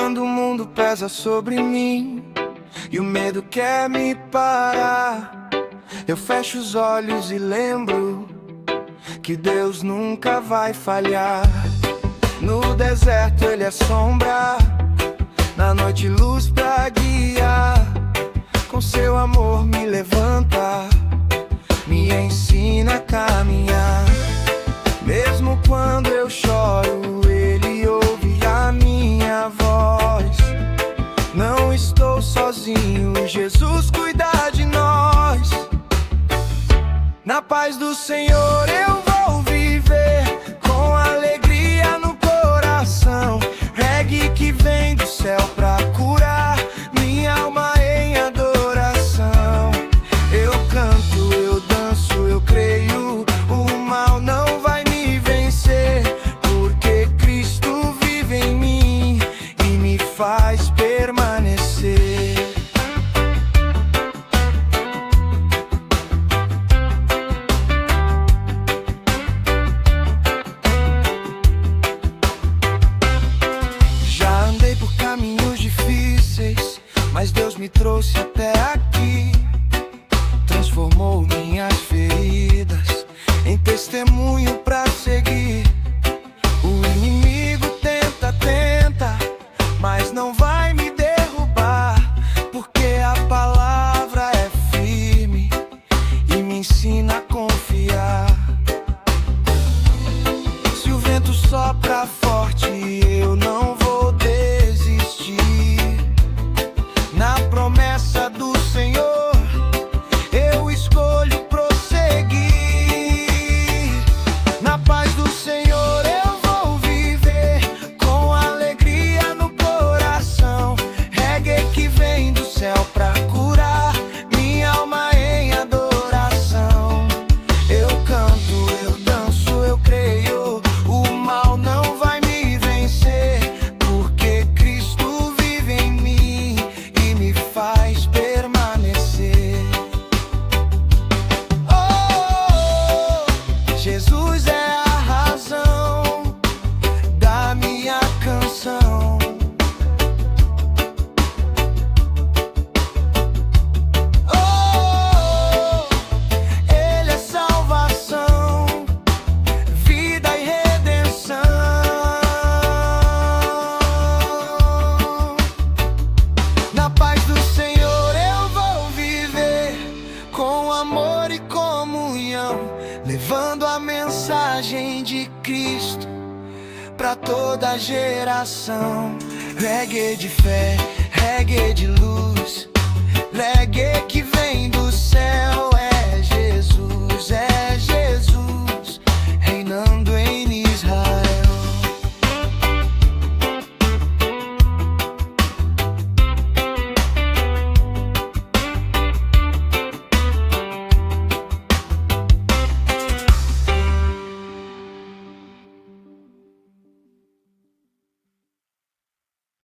quando o mundo pesa sobre mim e o medo quer me parar, eu fecho os olhos e lembro que Deus nunca vai falhar. No deserto Ele é sombra, na noite luz pra guiar. Com seu amor me levanta, me ensina a caminhar. Mesmo quando eu choro, Ele ouve a minha voz. Não estou sozinho, Jesus cuida de nós. Na paz do Senhor eu vou viver, com alegria no coração. Reggae que vem do céu pra curar minha alma em adoração. Eu canto, eu danço, eu creio, o mal não vai me vencer, porque Cristo vive em mim e me faz permanecer. Já andei por caminhos difíceis, mas Deus me trouxe até aqui. Transformou minhas feridas em testemunho pra seguir. O inimigo tenta, tenta, mas não vai me derrubar, porque a palavra é firme e me ensina a confiar. Se o vento sopra forte, eu não vou desistir. Na promessa do Senhor eu escolho prosseguir. Na paz do Senhor eu vou viver, com alegria no coração. Reggae que vem do céu pra curar minha alma em adoração. Eu canto, eu danço, eu creio, o mal não vai me vencer, porque Cristo vive em mim e me faz permanecer. Oh, Jesus é a razão da minha canção. Oh, Ele é salvação, vida e redenção. Na paz do Senhor eu vou viver, com amor e comunhão, levando a mensagem de Cristo pra toda geração. Reggae de fé, reggae de luz, reggae que vem do céu.